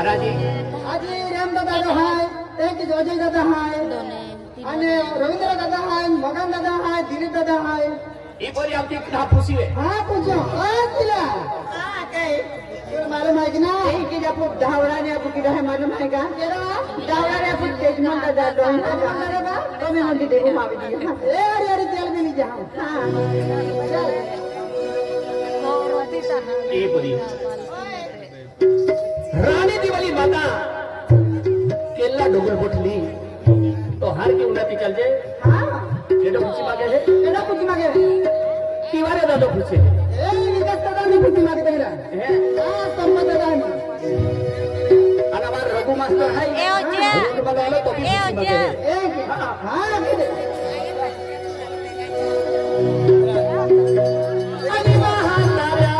राजी राम दादा हाय एक जोजय दादा हाय आणि रवींद्र दादा हाय मगन दादा हाय दिलीप दादा हाय ये बरी आपकी कहा पूछी है हाँ पूछो किला काय मालूम है कि ना यही कि आपको धावड़ा ने आपको किला है मालूम है का धावड़ा ने आपको तेजमान दादा लोही दादा तो मैं मंडी देखो मावी दी ए अरे तेल में नहीं जाऊं हां चल ये बरी रानी दिवाली माता केला डोगर बोटली तो हार की उन्नति चल जाए हां केडो पूछी मागे है केडो पूछी मागे किवारे दादो पूछे ए निकस दादा ने पूछी मागे तेरा है हां सम्मत दादा ने अनावर रघु मास्टर है ए ओजिया रोड बगालो तो भी पूछी मागे है हां हां अरे महातारा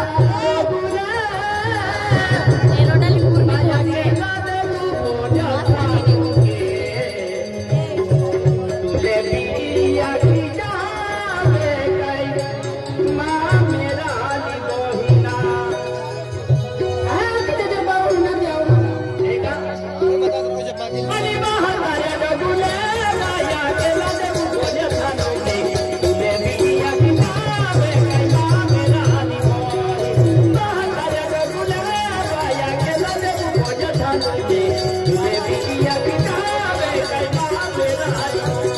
रघुरा एरोडल पूर्णा जाके लादे मुझे तुझे बिया की जावे गई मां मेरा ली बोहिना हां किते बाऊ ना जाओ देखा अरे महातारा रघुरा माया के लादे मुझे थानो में तुझे बिया की जावे गई मां मेरा ली बोहिना महातारा रघुरा माया के लादे मुझे थानो में तुझे बिया की जावे गई मां मेरा ली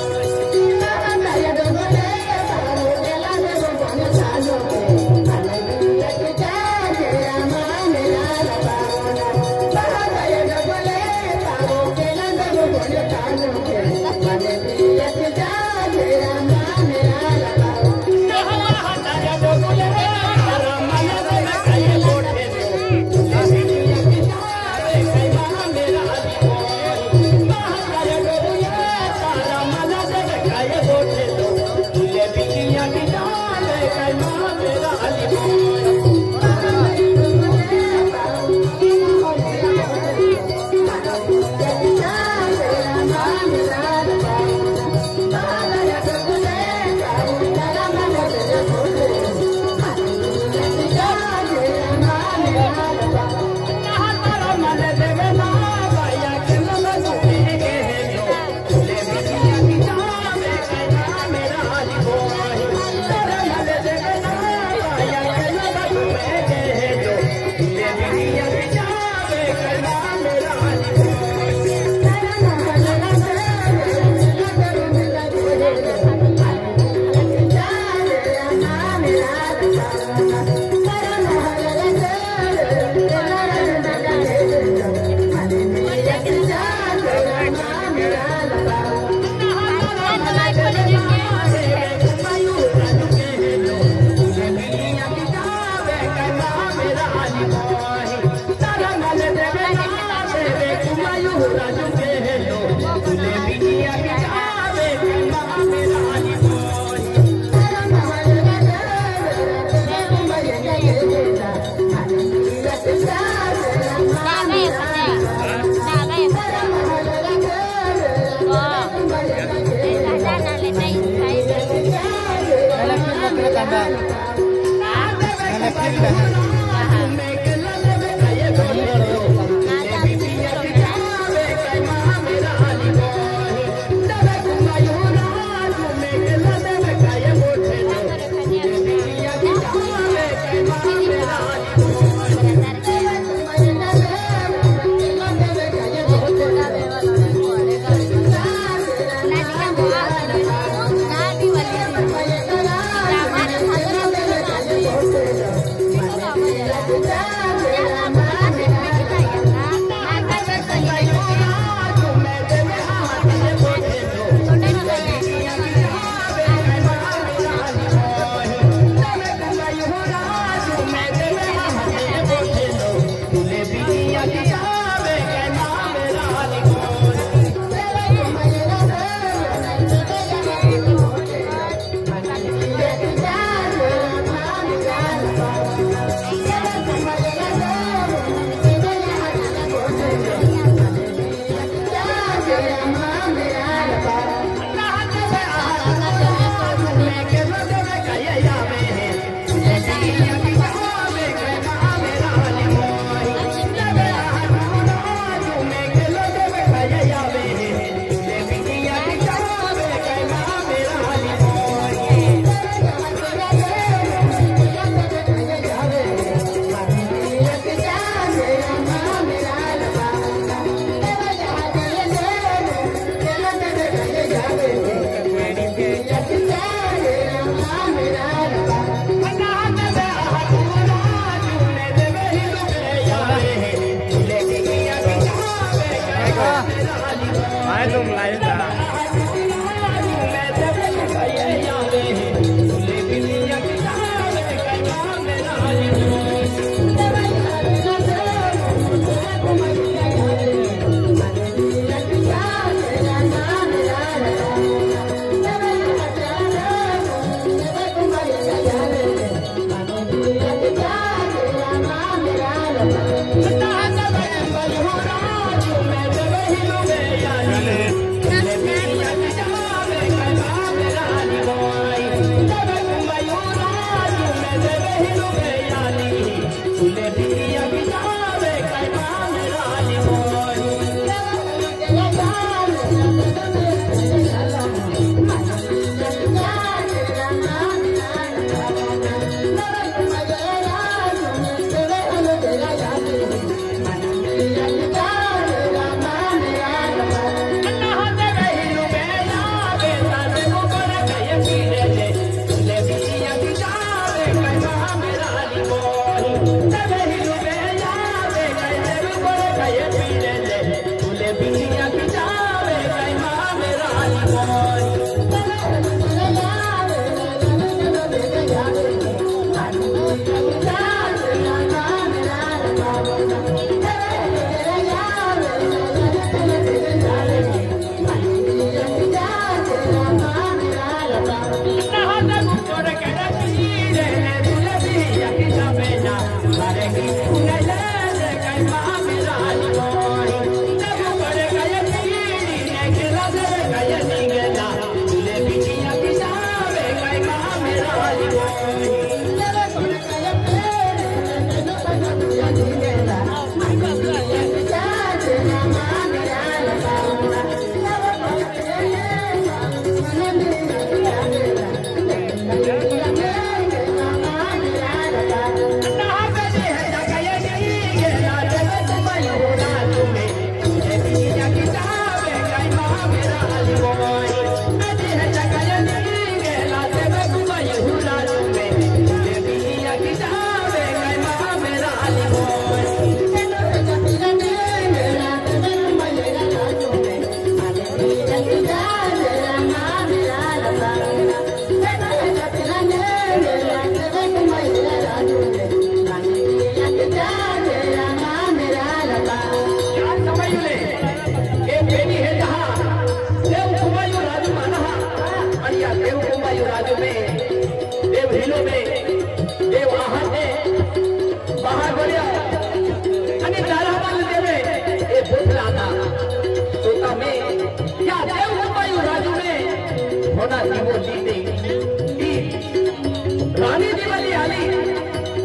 राणी दिवाळी आली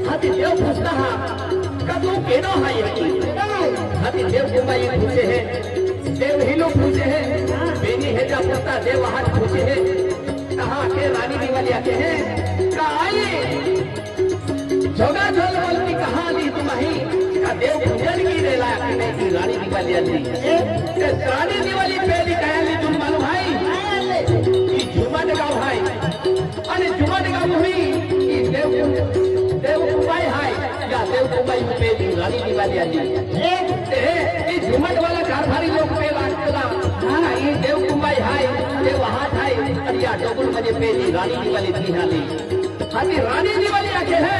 हाती देव फसला हा का तू केनो हाय हाती देव कुंबाई पूछे है देव हिलो पूछे है बेनी है जा पुता देव हाथ पूछे है कहा के रानी दिवाली आके है का आई जोगा झोल बोलती कहा ली तुम्हारी का देव पूजन की रेला नहीं रानी दिवाली आली रानी दिवाली पहली कहली तुम मालूम भाई झुमन गाँव भाई अरे झुमन गाँव हुई देव कुंबाई हाय या देव कुंबाई पे रानी दिवाली आली झुमन वाला कारभारी लोग पे लागला ये देव कुंबाई हाय देव हाथ हाय आणि या डोगुल मध्ये पे रानी दिवाली ती आली आणि रानी दिवाली आके है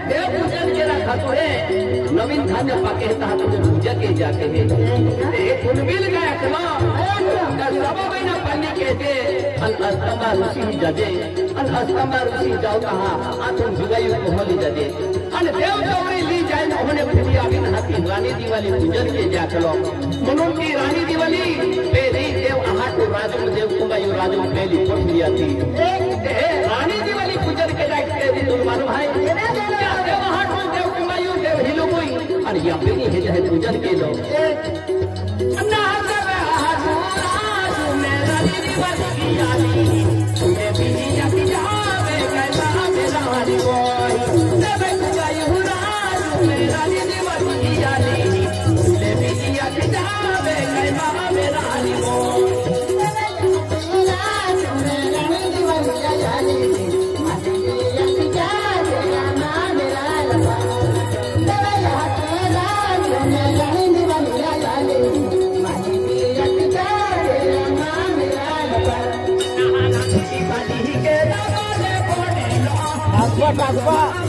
देव पूजन केला खातो है नवीन धान्य पाके है तहा तुझे पूजा के जाके है कुणबिल गया कला का सवा महीना पानी कहते अल अस्तमा ऋषि जाजे अल अस्तमा ऋषि जाओ कहा आतुन जुगाई को होली जाजे आणि देव गौरी ली जाए उन्होंने पूजी आगे हाती रानी दिवाली पूजन के जा चलो म्हणून की रानी दिवाली पहली देव आहा को राजू देव कुंबाई राजू पहली पहुंची आती रानी दिवाली पूजन के जाए के तुम मालूम भाई देव आहा को देव कुंबाई देव हिलो कोई आणि या पहली हे जाए पूजन के लो अन्ना हसबे आहा राजू में रानी दिवाली की आली तुम्हें बीजी या की जावे कैसा मेरा हरी बोई देव कुंबाई राजू में रानी दिवाली की आली तुम्हें बीजी या की जावे कैसा मेरा हरी बोई Apa?